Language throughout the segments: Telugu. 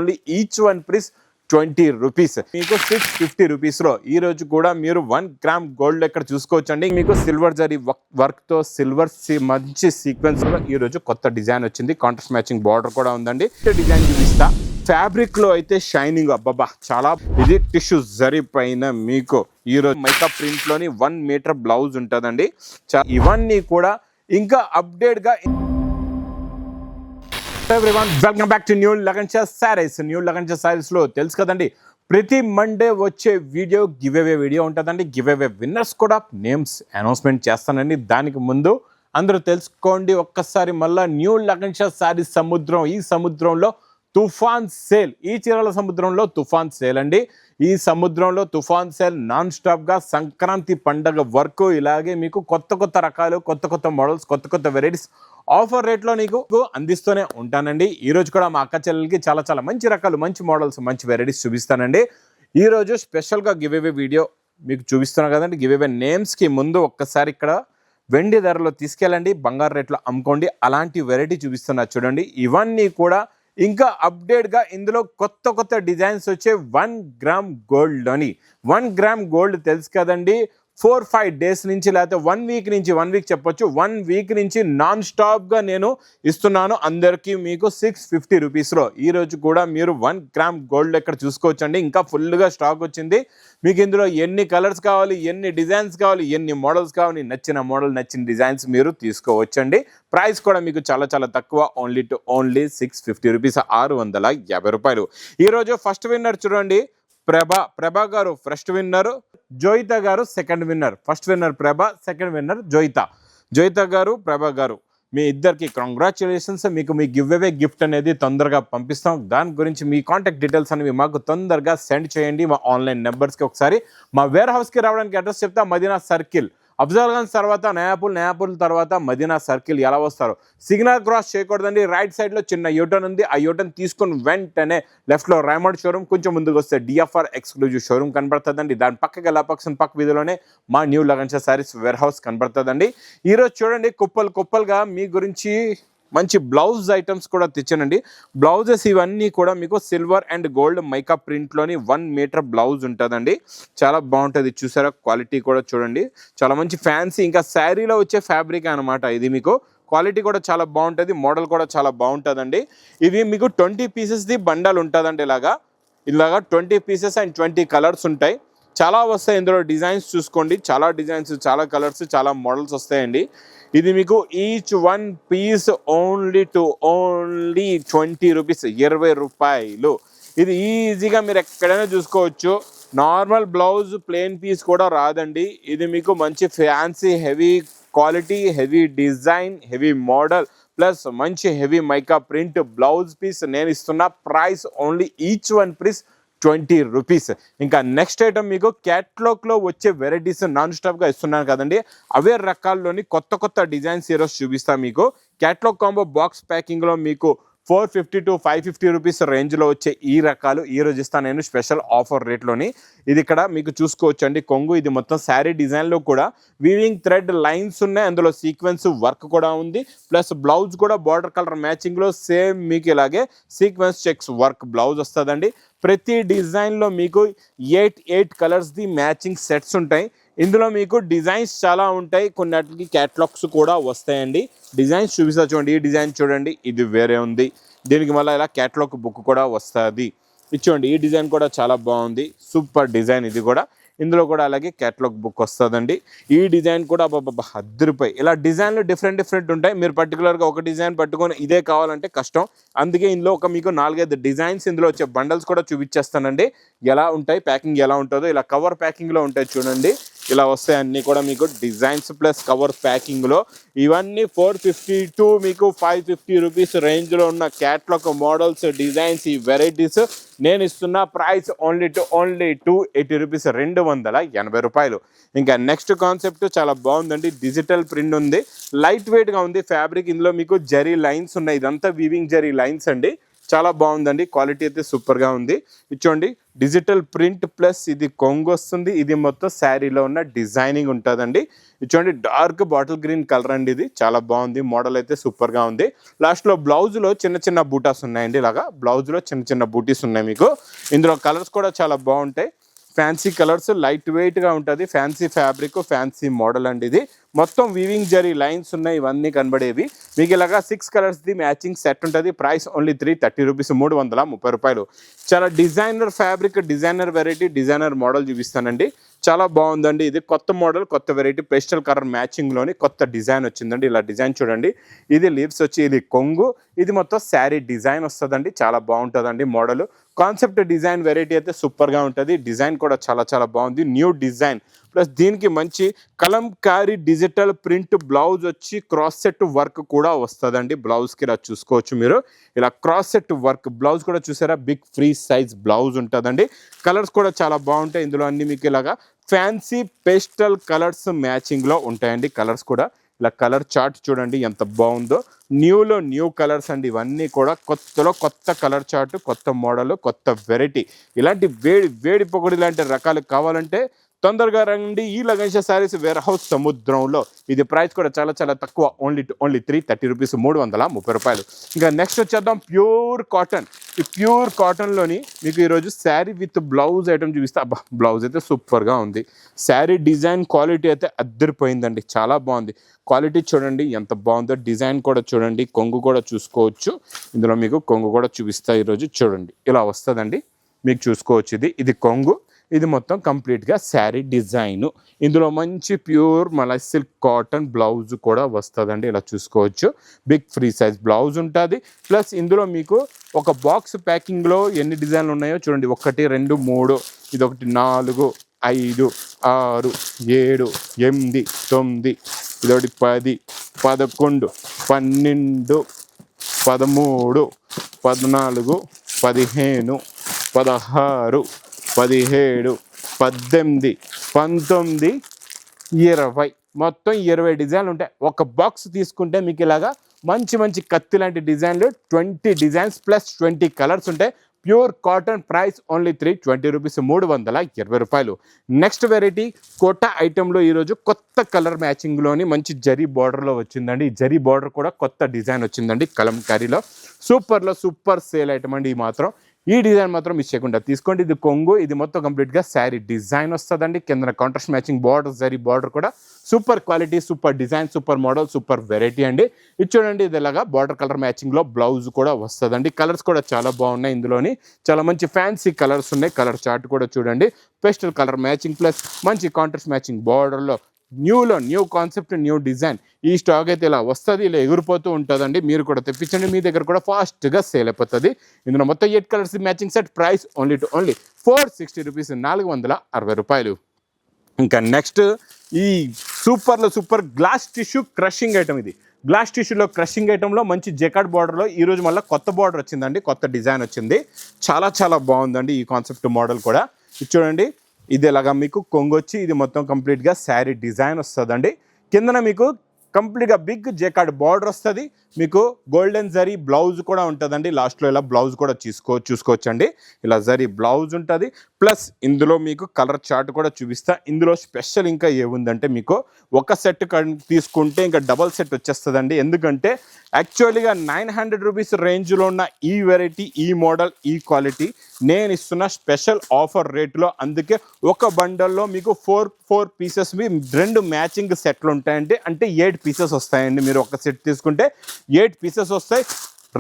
Only each one piece 20 rupees. మీకు 650 రూపీస్లో ఈ రోజు కూడా మీరు 1 గ్రామ్ గోల్డ్ ఇక్కడ చూసుకోవచ్చండి. మీకు సిల్వర్ జరీ వర్క్తో సిల్వర్ మంచి సీక్వెన్స్లో ఈ రోజు కొత్త డిజైన్ వచ్చింది. కాంట్రాస్ట్ మ్యాచింగ్ బార్డర్ కూడా ఉందండి. డిజైన్ చూపిస్తా. ఫ్యాబ్రిక్ లో అయితే షైనింగ్ అబ్బబ్బా చాలా. ఇది టిష్యూ జరీ పైన మీకు ఈ రోజు మైకా ప్రింట్ లోని 1 మీటర్ బ్లౌజ్ ఉంటుందండి. ఇవన్నీ కూడా ఇంకా అప్డేట్ గా. Everyone welcome back to new Lagansha saris. New Lagansha saris లో తెలుసు కదండి, ప్రతి మండే వచ్చే వీడియో గివ్ అవే వీడియో ఉంటుందండి. గివ్ అవే విన్నర్స్ కూడా నేమ్స్ అనౌన్స్మెంట్ చేస్తానండి. దానికి ముందు అందరూ తెలుసుకోండి ఒక్కసారి మళ్ళా, న్యూ లగన్షా సారీస్ సముద్రం. ఈ సముద్రంలో తుఫాన్ సేల్. ఈ చీరల సముద్రంలో తుఫాన్ సేల్ అండి. ఈ సముద్రంలో తుఫాన్ సేల్ నాన్ స్టాప్గా సంక్రాంతి పండగ వరకు ఇలాగే మీకు కొత్త కొత్త రకాలు, కొత్త కొత్త మోడల్స్, కొత్త కొత్త వెరైటీస్ ఆఫర్ రేట్లో నీకు అందిస్తూనే ఉంటానండి. ఈరోజు కూడా మా అక్క చెల్లెలకి చాలా చాలా మంచి రకాలు, మంచి మోడల్స్, మంచి వెరైటీస్ చూపిస్తానండి. ఈరోజు స్పెషల్గా గివ్ అవే వీడియో మీకు చూపిస్తున్నాను కదండి. గివ్ అవే నేమ్స్కి ముందు ఒక్కసారి ఇక్కడ వెండి ధరలో తీసుకెళ్ళండి, బంగారు రేట్లో అమ్ముకోండి. అలాంటి వెరైటీ చూపిస్తున్నా చూడండి. ఇవన్నీ కూడా ఇంకా అప్డేట్గా ఇందులో కొత్త కొత్త డిజైన్స్ వచ్చే 1 గ్రామ్ గోల్డ్లోని. 1 గ్రామ్ గోల్డ్ తెలుసు కదండి, 4-5 డేస్ నుంచి, లేకపోతే 1 వీక్ నుంచి, 1 వీక్ చెప్పొచ్చు, 1 వీక్ నుంచి నాన్ స్టాప్గా నేను ఇస్తున్నాను అందరికీ మీకు 650 రూపీస్లో. ఈరోజు కూడా మీరు 1 గ్రామ్ గోల్డ్ ఇక్కడ చూసుకోవచ్చండి. ఇంకా ఫుల్గా స్టాక్ వచ్చింది. మీకు ఇందులో ఎన్ని కలర్స్ కావాలి, ఎన్ని డిజైన్స్ కావాలి, ఎన్ని మోడల్స్ కావాలి, నచ్చిన మోడల్, నచ్చిన డిజైన్స్ మీరు తీసుకోవచ్చండి. ప్రైస్ కూడా మీకు చాలా చాలా తక్కువ, ఓన్లీ 650 రూపీస్, 650 రూపాయలు. ఈరోజు ఫస్ట్ విన్నర్ చూడండి, ప్రభా గారు ఫస్ట్ విన్నర్, జోయిత గారు సెకండ్ విన్నర్. ఫస్ట్ విన్నర్ ప్రభ, సెకండ్ విన్నర్ జోయిత గారు, ప్రభా గారు. మీ ఇద్దరికి కంగ్రాచులేషన్స్. మీకు మీ గివ్ అవే గిఫ్ట్ అనేది తొందరగా పంపిస్తాం. దాని గురించి మీ కాంటాక్ట్ డీటెయిల్స్ అనేవి మాకు తొందరగా సెండ్ చేయండి మా ఆన్లైన్ నెంబర్స్కి. ఒకసారి మా వేర్ హౌస్కి రావడానికి అడ్రస్ చెప్తా. మదీనా సర్కిల్, అఫ్జల్గంజ్ తర్వాత నయాపూల్ తర్వాత మదీనా సర్కిల్. ఎలా వస్తారు, సిగ్నల్ క్రాస్ చేయకూడదండి. రైట్ సైడ్లో చిన్న యూటర్న్ ఉంది. ఆ యూటర్న్ తీసుకుని వెంటనే లెఫ్ట్లో రైమండ్ షోరూమ్, కొంచెం ముందుకు వస్తే డిఎఫ్ఆర్ ఎక్స్క్లూజివ్ షోరూమ్ కనబడుతుందండి. దాని పక్కకి ఎలా పక్క వీధిలోనే మా new Lagansha sarees warehouse కనబడుతుందండి. ఈరోజు చూడండి కుప్పలుగా మీ గురించి మంచి బ్లౌజ్ ఐటమ్స్ కూడా తెచ్చానండి. బ్లౌజెస్ ఇవన్నీ కూడా మీకు సిల్వర్ అండ్ గోల్డ్ మైకా ప్రింట్లోని 1 మీటర్ బ్లౌజ్ ఉంటుందండి. చాలా బాగుంటుంది. చూసారా, క్వాలిటీ కూడా చూడండి, చాలా మంచి ఫ్యాన్సీ, ఇంకా శారీలో వచ్చే ఫ్యాబ్రిక్ అనమాట. ఇది మీకు క్వాలిటీ కూడా చాలా బాగుంటుంది, మోడల్ కూడా చాలా బాగుంటుందండి. ఇది మీకు 20 పీసెస్ది బండల్ ఉంటుందండి. ఇలాగా 20 పీసెస్ అండ్ 20 కలర్స్ ఉంటాయి. చాలా వస్తాయి ఇందులో. డిజైన్స్ చూసుకోండి, చాలా డిజైన్స్, చాలా కలర్స్, చాలా మోడల్స్ వస్తాయండి. ఇది మీకు ఈచ్ 1 పీస్ ఓన్లీ 20 రూపీస్, 20 రూపాయలు. ఇది ఈజీగా మీరు ఎక్కడైనా చూసుకోవచ్చు. నార్మల్ బ్లౌజ్ ప్లెయిన్ పీస్ కూడా రాదండి. ఇది మీకు మంచి fancy, heavy quality, heavy design, heavy model plus మంచి heavy mica print blouse piece నేను ఇస్తున్న price only each 1 piece 20 rupees. ఇంకా నెక్స్ట్ ఐటమ్ మీకు క్యాట్లాగ్లో వచ్చే వెరైటీస్ నాన్ స్టాప్గా ఇస్తున్నాను కదండి. అవే రకాల్లోని కొత్త కొత్త డిజైన్స్ ఈరోజు చూపిస్తాను మీకు. క్యాట్లాగ్ కాంబో బాక్స్ ప్యాకింగ్లో మీకు 450 to 550 రూపీస్ రేంజ్లో వచ్చే ఈ రకాలు ఈరోజు ఇస్తాను నేను స్పెషల్ ఆఫర్ రేట్లోని. ఇది ఇక్కడ మీకు చూసుకోవచ్చండి కొంగు. ఇది మొత్తం శారీ డిజైన్లో కూడా వీవింగ్ థ్రెడ్ లైన్స్ ఉన్నాయి. అందులో సీక్వెన్స్ వర్క్ కూడా ఉంది. ప్లస్ బ్లౌజ్ కూడా బార్డర్ కలర్ మ్యాచింగ్లో సేమ్ మీకు ఇలాగే సీక్వెన్స్ చెక్స్ వర్క్ బ్లౌజ్ వస్తుందండి. ప్రతి డిజైన్లో మీకు 8 కలర్స్ది మ్యాచింగ్ సెట్స్ ఉంటాయి. ఇందులో మీకు డిజైన్స్ చాలా ఉంటాయి, కొన్నిటికి క్యాటలాగ్స్ కూడా వస్తాయండి. డిజైన్స్ చూపిస్తా చూడండి. ఈ డిజైన్ చూడండి, ఇది వేరే ఉంది. దీనికి మళ్ళీ ఇలా క్యాటలాగ్ బుక్ కూడా వస్తుంది. ఇది చూడండి, ఈ డిజైన్ కూడా చాలా బాగుంది, సూపర్ డిజైన్. ఇది కూడా ఇందులో కూడా అలాగే క్యాటలాగ్ బుక్ వస్తుందండి. ఈ డిజైన్ కూడా ₹10 రూపాయి. ఇలా డిజైన్లు డిఫరెంట్ ఉంటాయి. మీరు పర్టికులర్గా ఒక డిజైన్ పట్టుకొని ఇదే కావాలంటే కష్టం. అందుకే ఇందులో మీకు 4-5 డిజైన్స్ ఇందులో వచ్చే బండల్స్ కూడా చూపించేస్తానండి. ఎలా ఉంటాయి, ప్యాకింగ్ ఎలా ఉంటుందో. ఇలా కవర్ ప్యాకింగ్లో ఉంటాయి చూడండి. ఇలా వస్తాయి అన్నీ కూడా మీకు డిజైన్స్ ప్లస్ కవర్ ప్యాకింగ్లో. ఇవన్నీ 450 to మీకు 550 రూపీస్ రేంజ్లో ఉన్న క్యాట్లాగ్ మోడల్స్, డిజైన్స్, ఈ వెరైటీస్ నేను ఇస్తున్న ప్రైస్ ఓన్లీ 280 రూపీస్, 280 రూపాయలు. ఇంకా నెక్స్ట్ కాన్సెప్ట్ చాలా బాగుందండి. డిజిటల్ ప్రింట్ ఉంది, లైట్ వెయిట్గా ఉంది ఫ్యాబ్రిక్. ఇందులో మీకు జరీ లైన్స్ ఉన్నాయి. ఇదంతా వీవింగ్ జరీ లైన్స్ అండి. చాలా బాగుందండి, క్వాలిటీ అయితే సూపర్గా ఉంది. ఇచ్చోండి డిజిటల్ ప్రింట్ ప్లస్ ఇది కొంగు వస్తుంది. ఇది మొత్తం శారీలో ఉన్న డిజైనింగ్ ఉంటుందండి. ఇచ్చోండి డార్క్ బాటిల్ గ్రీన్ కలర్ అండి, ఇది చాలా బాగుంది. మోడల్ అయితే సూపర్గా ఉంది. లాస్ట్లో బ్లౌజ్లో చిన్న చిన్న బూటాస్ ఉన్నాయండి. ఇలాగా బ్లౌజ్లో చిన్న చిన్న బూటీస్ ఉన్నాయి మీకు. ఇందులో కలర్స్ కూడా చాలా బాగుంటాయి. ఫ్యాన్సీ కలర్స్, లైట్ వెయిట్గా ఉంటుంది. ఫ్యాన్సీ ఫ్యాబ్రిక్, ఫ్యాన్సీ మోడల్ అండి ఇది. మొత్తం వీవింగ్ జరీ లైన్స్ ఉన్నాయి, ఇవన్నీ కనబడేవి మీకు. ఇలాగా 6 కలర్స్ది మ్యాచింగ్ సెట్ ఉంటుంది. ప్రైస్ ఓన్లీ 330 రూపీస్, 330 రూపాయలు. చాలా designer fabric, designer variety, designer model చూపిస్తానండి. చాలా బాగుందండి. ఇది కొత్త మోడల్, కొత్త వెరైటీ, పేస్టల్ కలర్ మ్యాచింగ్లోని కొత్త డిజైన్ వచ్చిందండి. ఇలా డిజైన్ చూడండి. ఇది లీవ్స్ వచ్చి ఇది కొంగు, ఇది మొత్తం శారీ డిజైన్ వస్తుందండి. చాలా బాగుంటుందండి మోడల్. కాన్సెప్ట్ డిజైన్ వెరైటీ అయితే సూపర్గా ఉంటుంది. డిజైన్ కూడా చాలా చాలా బాగుంది, న్యూ డిజైన్. ప్లస్ దీనికి మంచి కలంకారీ డిజిటల్ ప్రింట్ బ్లౌజ్ వచ్చి క్రాస్ సెట్ వర్క్ కూడా వస్తుందండి. బ్లౌజ్కి ఇలా చూసుకోవచ్చు మీరు. ఇలా క్రాస్ సెట్ వర్క్ బ్లౌజ్ కూడా చూసారా, బిగ్ ఫ్రీ సైజ్ బ్లౌజ్ ఉంటుందండి. కలర్స్ కూడా చాలా బాగుంటాయి. ఇందులో అన్ని మీకు ఇలాగా ఫ్యాన్సీ పేస్టల్ కలర్స్ మ్యాచింగ్లో ఉంటాయండి. కలర్స్ కూడా ఇలా కలర్ చార్ట్ చూడండి ఎంత బాగుందో. న్యూలో న్యూ కలర్స్ అండి ఇవన్నీ కూడా. కొత్తలో కొత్త కలర్ చార్ట్, కొత్త మోడల్, కొత్త వెరైటీ. ఇలాంటి వేడి పొగడి లాంటి రకాలు కావాలంటే తొందరగా రండి ఈ లగన్షా శారీస్ వేర్ హౌస్ సముద్రంలో. ఇది ప్రైస్ కూడా చాలా చాలా తక్కువ, ఓన్లీ 330 రూపీస్, 330 రూపాయలు. ఇంకా నెక్స్ట్ వచ్చేద్దాం ప్యూర్ కాటన్. ఈ ప్యూర్ కాటన్లోని మీకు ఈరోజు శారీ విత్ బ్లౌజ్ ఐటమ్ చూపిస్తే, అబ్బా బ్లౌజ్ అయితే సూపర్గా ఉంది. శారీ డిజైన్ క్వాలిటీ అయితే అద్దరిపోయిందండి, చాలా బాగుంది. క్వాలిటీ చూడండి ఎంత బాగుందో. డిజైన్ కూడా చూడండి, కొంగు కూడా చూసుకోవచ్చు. ఇందులో మీకు కొంగు కూడా చూపిస్తా ఈరోజు. చూడండి ఇలా వస్తుందండి మీకు, చూసుకోవచ్చు. ఇది కొంగు, ఇది మొత్తం కంప్లీట్గా శారీ డిజైను. ఇందులో మంచి pure malai silk cotton blouse కూడా వస్తుందండి. ఇలా చూసుకోవచ్చు. బిగ్ ఫ్రీ సైజ్ బ్లౌజ్ ఉంటుంది. ప్లస్ ఇందులో మీకు ఒక బాక్స్ ప్యాకింగ్లో ఎన్ని డిజైన్లు ఉన్నాయో చూడండి. 1 2 3, ఇదొకటి 4 5 6 7 8 9, ఇదొకటి 10 11 12 13 14 15 16 17 18 19 20, మొత్తం 20 డిజైన్లు ఉంటాయి. ఒక బాక్స్ తీసుకుంటే మీకు ఇలాగా మంచి మంచి కత్తి లాంటి డిజైన్లు 20 డిజైన్స్ ప్లస్ 20 కలర్స్ ఉంటాయి. Pure cotton. Price only 320 rupees, 320 రూపాయలు. నెక్స్ట్ వెరైటీ కోటా ఐటెంలో ఈరోజు కొత్త కలర్ మ్యాచింగ్లోని మంచి జరీ బార్డర్లో వచ్చిందండి. ఈ జరీ బార్డర్ కూడా కొత్త డిజైన్ వచ్చిందండి కలంకారీలో. సూపర్లో సూపర్ సేల్ ఐటమ్ అండి. ఈ మాత్రం ఈ డిజైన్ మాత్రం మిస్ చేయకుండా తీసుకోండి. ఇది కొంగు, ఇది మొత్తం కంప్లీట్గా శారీ డిజైన్ వస్తుందండి. కింద contrast matching border, zari border కూడా super quality, super design, super model, super variety అండి. ఇది చూడండి, ఇది ఇలాగా బార్డర్ కలర్ మ్యాచింగ్లో బ్లౌజ్ కూడా వస్తుందండి. కలర్స్ కూడా చాలా బాగున్నాయి. ఇందులోని చాలా మంచి ఫ్యాన్సీ కలర్స్ ఉన్నాయి. కలర్ చార్ట్ కూడా చూడండి. పేస్టల్ కలర్ మ్యాచింగ్ ప్లస్ మంచి కాంట్రాస్ట్ మ్యాచింగ్ బార్డర్లో న్యూలో న్యూ కాన్సెప్ట్, న్యూ డిజైన్. ఈ స్టాక్ అయితే ఇలా వస్తుంది, ఇలా ఎగిరిపోతూ ఉంటుందండి. మీరు కూడా తెప్పించండి, మీ దగ్గర కూడా ఫాస్ట్గా సేల్ అయిపోతుంది. ఇందులో మొత్తం 8 colours matching set. Price only 460 rupees, 460 రూపాయలు. ఇంకా నెక్స్ట్ ఈ సూపర్లో super glass tissue crushing item. ఇది గ్లాస్ టిష్యూలో క్రషింగ్ ఐటెంలో మంచి జెకార్డ్ బార్డర్లో ఈరోజు మళ్ళీ కొత్త బార్డర్ వచ్చిందండి, కొత్త డిజైన్ వచ్చింది. చాలా చాలా బాగుందండి ఈ కాన్సెప్ట్ మోడల్ కూడా. ఇది చూడండి, ఇది ఇలాగా మీకు కొంగొచ్చి ఇది మొత్తం కంప్లీట్గా శారీ డిజైన్ వస్తుందండి. కిందన మీకు కంప్లీట్గా బిగ్ జెకార్డ్ బార్డర్ వస్తుంది. మీకు గోల్డెన్ జరీ బ్లౌజ్ కూడా ఉంటుందండి. లాస్ట్లో ఇలా బ్లౌజ్ కూడా చూసుకోవచ్చండి. ఇలా జరీ బ్లౌజ్ ఉంటుంది. ప్లస్ ఇందులో మీకు కలర్ చార్ట్ కూడా చూపిస్తా. ఇందులో స్పెషల్ ఇంకా ఏముందంటే మీకు ఒక సెట్ తీసుకుంటే ఇంకా డబల్ సెట్ వచ్చేస్తుందండి. ఎందుకంటే యాక్చువల్గా 900 రూపీస్ రేంజ్లో ఉన్న ఈ వెరైటీ, ఈ మోడల్, ఈ క్వాలిటీ నేను ఇస్తున్న స్పెషల్ ఆఫర్ రేట్లో. అందుకే ఒక బండల్లో మీకు 4 పీసెస్ 2 మ్యాచింగ్ సెట్లు ఉంటాయండి. అంటే 8 పీసెస్ వస్తాయండి. మీరు ఒక సెట్ తీసుకుంటే 8 పీసెస్ వస్తాయి.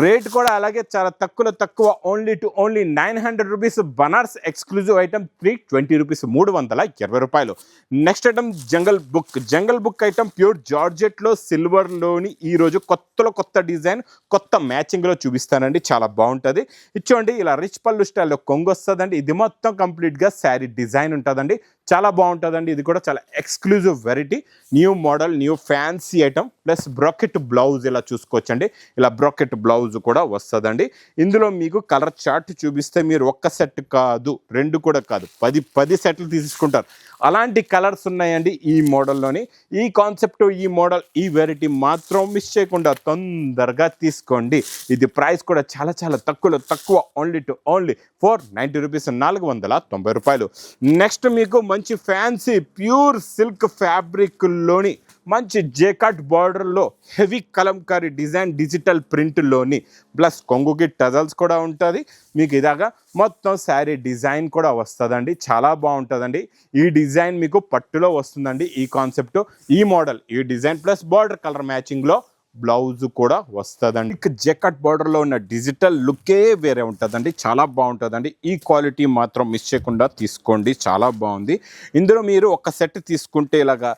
రేట్ కూడా అలాగే చాలా తక్కువ, only 900 rupees. Banaras exclusive item 320 rupees, 320 రూపాయలు. నెక్స్ట్ ఐటమ్ జంగల్ బుక్ ఐటమ్ ప్యూర్ జార్జెట్లో సిల్వర్లోని ఈరోజు కొత్త డిజైన్, కొత్త మ్యాచింగ్లో చూపిస్తానండి. చాలా బాగుంటుంది. ఇచ్చోండి ఇలా రిచ్ పళ్ళు స్టైల్లో కొంగు వస్తుందండి. ఇది మొత్తం కంప్లీట్గా శారీ డిజైన్ ఉంటుందండి. చాలా బాగుంటుందండి. ఇది కూడా చాలా exclusive variety, new model, new fancy item. Plus bracket blouse ఇలా చూసుకోవచ్చండి. ఇలా బ్రాకెట్ బ్లౌజ్ కూడా వస్తుందండి. ఇందులో మీకు కలర్ చార్ట్ చూపిస్తే మీరు ఒక్క సెట్ కాదు, 2 కూడా కాదు, 10 సెట్లు తీసుకుంటారు. అలాంటి కలర్స్ ఉన్నాయండి ఈ మోడల్లోని. ఈ కాన్సెప్ట్, ఈ మోడల్, ఈ వెరైటీ మాత్రం మిస్ చేయకుండా తొందరగా తీసుకోండి. ఇది ప్రైస్ కూడా చాలా చాలా తక్కువ, ఓన్లీ టు ఓన్లీ 490 రూపీస్, 490 రూపాయలు. నెక్స్ట్ మీకు మంచి ఫ్యాన్సీ ప్యూర్ సిల్క్ ఫ్యాబ్రిక్లోని మంచి జేకాట్ బార్డర్లో హెవీ కలంకారీ డిజైన్ డిజిటల్ ప్రింట్లోని ప్లస్ కొంగుకి టజల్స్ కూడా ఉంటుంది. మీకు ఇలాగా మొత్తం శారీ డిజైన్ కూడా వస్తుందండి. చాలా బాగుంటుందండి. ఈ డిజైన్ మీకు పట్టులో వస్తుందండి. ఈ కాన్సెప్ట్, ఈ మోడల్, ఈ డిజైన్ ప్లస్ బార్డర్ కలర్ మ్యాచింగ్లో బ్లౌజ్ కూడా వస్తుందండి. జెకట్ బార్డర్లో ఉన్న డిజిటల్ లుక్కే వేరే ఉంటుందండి. చాలా బాగుంటుందండి. ఈ క్వాలిటీ మాత్రం మిస్ చేయకుండా తీసుకోండి. చాలా బాగుంది. ఇందులో మీరు ఒక సెట్ తీసుకుంటే ఇలాగా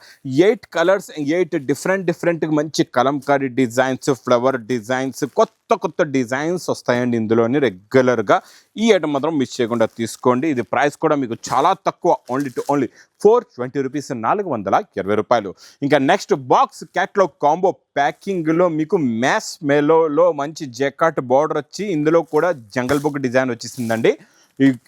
8 కలర్స్, 8 డిఫరెంట్ మంచి కలంకారీ డిజైన్స్, ఫ్లవర్ డిజైన్స్, కొత్త డిజైన్స్ వస్తాయండి ఇందులోని రెగ్యులర్గా. ఈ ఐటమ్ మాత్రం మిస్ చేయకుండా తీసుకోండి. ఇది ప్రైస్ కూడా మీకు చాలా తక్కువ, ఓన్లీ టు ఓన్లీ 420 రూపీస్, 420 రూపాయలు. ఇంకా నెక్స్ట్ బాక్స్ క్యాట్లాగ్ కాంబో ప్యాకింగ్లో మీకు మ్యాస్ మెలోలో మంచి జెకాట్ బార్డర్ వచ్చి ఇందులో కూడా జంగల్ బుక్ డిజైన్ వచ్చేసిందండి.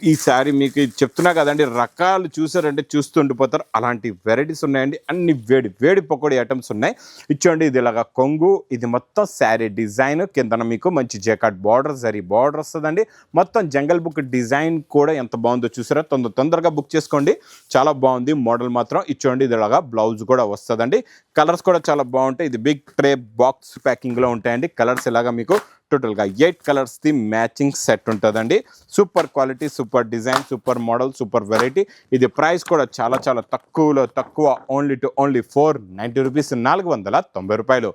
ఈ శారీ మీకు చెప్తున్నా కదండి, రకాలు చూసారంటే చూస్తుండిపోతారు. అలాంటి వెరైటీస్ ఉన్నాయండి. అన్ని వేడి పకోడీ ఐటమ్స్ ఉన్నాయి. ఇచ్చోండి, ఇది ఇలాగా కొంగు, ఇది మొత్తం శారీ డిజైన్, కిందన మీకు మంచి జెకాట్ బార్డర్, జరీ బార్డర్ వస్తుందండి. మొత్తం జంగల్ బుక్ డిజైన్ కూడా ఎంత బాగుందో చూసారా. తొందరగా బుక్ చేసుకోండి. చాలా బాగుంది మోడల్ మాత్రం. ఇచ్చోండి, ఇది ఇలాగా బ్లౌజ్ కూడా వస్తుందండి. కలర్స్ కూడా చాలా బాగుంటాయి. ఇది బిగ్ ట్రే బాక్స్ ప్యాకింగ్లో ఉంటాయండి. కలర్స్ ఇలాగా మీకు టోటల్గా 8 కలర్స్ది మ్యాచింగ్ సెట్ ఉంటుందండి. Super quality, super design, super model, super variety. ఇది ప్రైస్ కూడా చాలా తక్కువ, ఓన్లీ టు ఓన్లీ 490 రూపీస్, 490 రూపాయలు.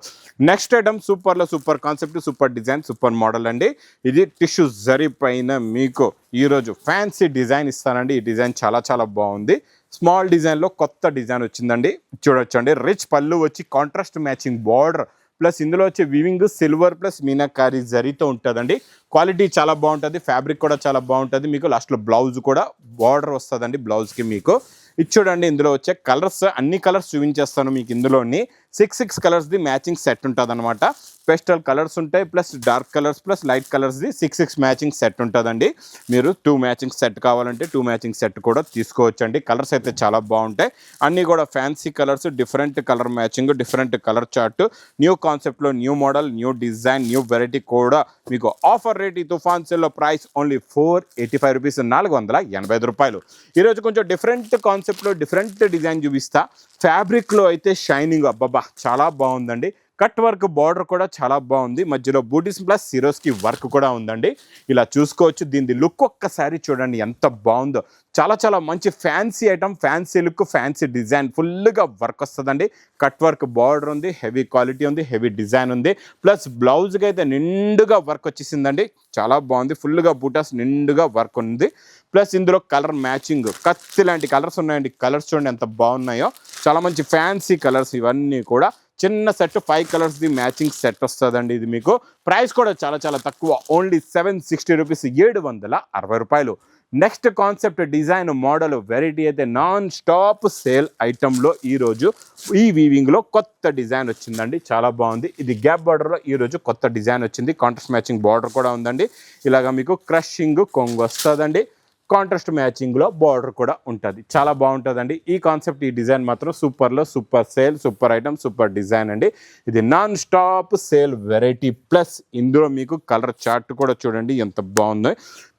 నెక్స్ట్ ఐటమ్ సూపర్లో super concept, super design, super model అండి. ఇది టిష్యూ జరీ పైన మీకు ఈరోజు ఫ్యాన్సీ డిజైన్ ఇస్తానండి. ఈ డిజైన్ చాలా బాగుంది. స్మాల్ డిజైన్లో కొత్త డిజైన్ వచ్చిందండి. చూడొచ్చండి, రిచ్ పళ్ళు వచ్చి కాంట్రాస్ట్ మ్యాచింగ్ బార్డర్ ప్లస్ ఇందులో వచ్చే వీవింగ్ సిల్వర్ ప్లస్ మీనాకారీ జరీతో ఉంటుందండి. క్వాలిటీ చాలా బాగుంటుంది. ఫ్యాబ్రిక్ కూడా చాలా బాగుంటుంది. మీకు లాస్ట్లో బ్లౌజ్ కూడా బార్డర్ వస్తుందండి. బ్లౌజ్కి మీకు ఇది చూడండి, ఇందులో వచ్చే కలర్స్, అన్ని కలర్స్ చూపించేస్తాను మీకు. ఇందులోని 6 కలర్స్ది మ్యాచింగ్ సెట్ ఉంటుంది అనమాట. పేస్టల్ కలర్స్ ఉంటాయి, plus dark colours, plus light కలర్స్ది 6 మ్యాచింగ్ సెట్ ఉంటుందండి. మీరు 2 మ్యాచింగ్ సెట్ కావాలంటే 2 మ్యాచింగ్ సెట్ కూడా తీసుకోవచ్చండి. కలర్స్ అయితే చాలా బాగుంటాయి. అన్నీ కూడా fancy colours, different colour matching, different colour chart, new కాన్సెప్ట్లో new model, new design, new variety కూడా మీకు ఆఫర్ రేట్. ఈ తుఫాన్ సేల్లో ప్రైస్ ఓన్లీ 485 రూపీస్, 485 రూపాయలు. ఈరోజు కొంచెం డిఫరెంట్ కాన్సెప్ట్లో డిఫరెంట్ డిజైన్ చూపిస్తా. ఫ్యాబ్రిక్లో అయితే షైనింగ్ అబ్బబ్బా చాలా బాగుందండి. కట్ వర్క్ బార్డర్ కూడా చాలా బాగుంది. మధ్యలో బూటీస్ ప్లస్ సిరోస్కి వర్క్ కూడా ఉందండి. ఇలా చూసుకోవచ్చు. దీని లుక్ ఒక్కసారి చూడండి ఎంత బాగుందో. చాలా మంచి fancy item, fancy look, fancy design, ఫుల్గా వర్క్ వస్తుందండి. కట్ వర్క్ బార్డర్ ఉంది, హెవీ క్వాలిటీ ఉంది, హెవీ డిజైన్ ఉంది. ప్లస్ బ్లౌజ్కి అయితే నిండుగా వర్క్ వచ్చేసిందండి. చాలా బాగుంది. ఫుల్గా బూటాస్ నిండుగా వర్క్ ఉంది. ప్లస్ ఇందులో కలర్ మ్యాచింగ్ కత్తి లాంటి కలర్స్ ఉన్నాయండి. కలర్స్ చూడండి ఎంత బాగున్నాయో. చాలా మంచి ఫ్యాన్సీ కలర్స్ ఇవన్నీ కూడా. చిన్న సెట్ 5 కలర్స్ది మ్యాచింగ్ సెట్ వస్తుందండి. ఇది మీకు ప్రైస్ కూడా చాలా తక్కువ, ఓన్లీ 760 రూపీస్, 760 రూపాయలు. Next concept design model variety అయితే నాన్ స్టాప్ సేల్ ఐటెంలో ఈరోజు ఈ వీవింగ్లో కొత్త డిజైన్ వచ్చిందండి. చాలా బాగుంది. ఇది గ్యాప్ బార్డర్లో ఈరోజు కొత్త డిజైన్ వచ్చింది. కాంట్రాస్ట్ మ్యాచింగ్ బార్డర్ కూడా ఉందండి. ఇలాగా మీకు క్రషింగ్ కొంగు వస్తుందండి. కాంట్రాస్ట్ మ్యాచింగ్లో బార్డర్ కూడా ఉంటుంది. చాలా బాగుంటుందండి ఈ కాన్సెప్ట్. ఈ డిజైన్ మాత్రం సూపర్లో super sale, super item, super design అండి. ఇది non stop sale variety. Plus ఇందులో మీకు కలర్ చార్ట్ కూడా చూడండి ఎంత బాగుందో.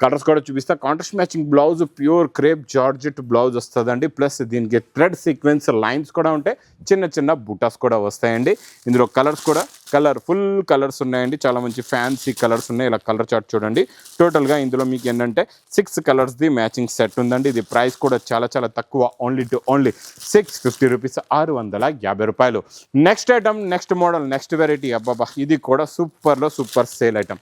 కలర్స్ కూడా చూపిస్తా. Contrast matching blouse, pure crepe georgette blouse వస్తుందండి. ప్లస్ దీనికి థ్రెడ్ సీక్వెన్స్ లైన్స్ కూడా ఉంటాయి. చిన్న బుటాస్ కూడా వస్తాయండి. ఇందులో కలర్స్ కూడా కలర్ఫుల్ కలర్స్ ఉన్నాయండి. చాలా మంచి ఫ్యాన్సీ కలర్స్ ఉన్నాయి. ఇలా కలర్ చార్ట్ చూడండి. టోటల్గా ఇందులో మీకు ఏంటంటే 6 కలర్స్ది మ్యాచింగ్ సెట్ ఉందండి. ఇది ప్రైస్ కూడా చాలా తక్కువ, ఓన్లీ టు ఓన్లీ 650 రూపీస్, 650 రూపాయలు. Next item, next model, next variety. అబ్బాబా ఇది కూడా సూపర్లో సూపర్ సేల్ ఐటమ్.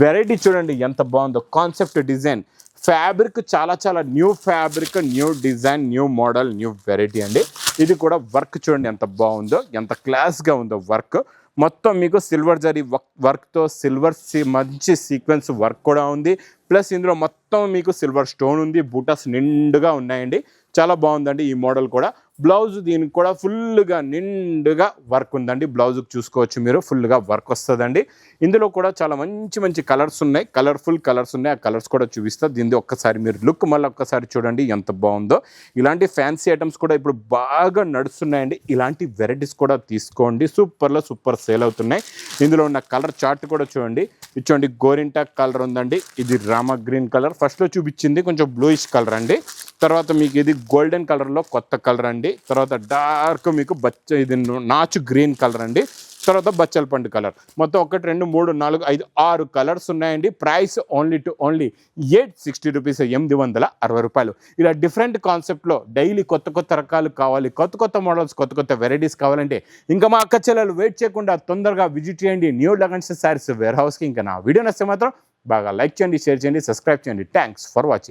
వెరైటీ చూడండి ఎంత బాగుందో. కాన్సెప్ట్ డిజైన్, ఫ్యాబ్రిక్ చాలా new fabric, new design, new model, new variety అండి. ఇది కూడా వర్క్ చూడండి ఎంత బాగుందో, ఎంత క్లాస్గా ఉందో వర్క్. మొత్తం మీకు సిల్వర్ జరీ వర్క్తో సిల్వర్ మంచి సీక్వెన్స్ వర్క్ కూడా ఉంది. ప్లస్ ఇందులో మొత్తం మీకు సిల్వర్ స్టోన్ ఉంది. బూటాస్ నిండుగా ఉన్నాయండి. చాలా బాగుందండి ఈ మోడల్ కూడా. బ్లౌజ్ దీనికి కూడా ఫుల్గా నిండుగా వర్క్ ఉందండి. బ్లౌజ్కి చూసుకోవచ్చు మీరు, ఫుల్గా వర్క్ వస్తుందండి. ఇందులో కూడా చాలా మంచి మంచి కలర్స్ ఉన్నాయి, కలర్ఫుల్ కలర్స్ ఉన్నాయి. ఆ కలర్స్ కూడా చూపిస్తా. దీనిది ఒక్కసారి మీరు లుక్ మళ్ళీ ఒక్కసారి చూడండి ఎంత బాగుందో. ఇలాంటి ఫ్యాన్సీ ఐటమ్స్ కూడా ఇప్పుడు బాగా నడుస్తున్నాయండి. ఇలాంటి వెరైటీస్ కూడా తీసుకోండి, సూపర్లో సూపర్ సేల్ అవుతున్నాయి. ఇందులో ఉన్న కలర్ చార్ట్ కూడా చూడండి. ఇచ్చోండి గోరింటా కలర్ ఉందండి, ఇది రామా గ్రీన్ కలర్. ఫస్ట్లో చూపించింది కొంచెం బ్లూయిష్ కలర్ అండి. తర్వాత మీకు ఇది గోల్డెన్ కలర్లో కొత్త కలర్ అండి. తర్వాత డార్క్ మీకు ఇది నాచు గ్రీన్ కలర్ అండి. తర్వాత బచ్చల పండు కలర్. మొత్తం 1 2 3 4 5 6 కలర్స్ ఉన్నాయండి. ప్రైస్ ఓన్లీ 860 రూపీస్, 860 రూపాయలు. ఇలా డిఫరెంట్ కాన్సెప్ట్లో డైలీ కొత్త కొత్త రకాలు కావాలి, కొత్త కొత్త మోడల్స్, కొత్త కొత్త వెరైటీస్ కావాలంటే ఇంకా మా అక్క చెల్లెలు వెయిట్ చేయకుండా తొందరగా విజిట్ చేయండి న్యూ లగన్స్ శారీస్ వేర్ హౌస్కి. ఇంకా నా వీడియో నచ్చితే మాత్రం బాగా లైక్ చేయండి, షేర్ చేయండి, సబ్స్క్రైబ్ చేయండి. Thanks for watching.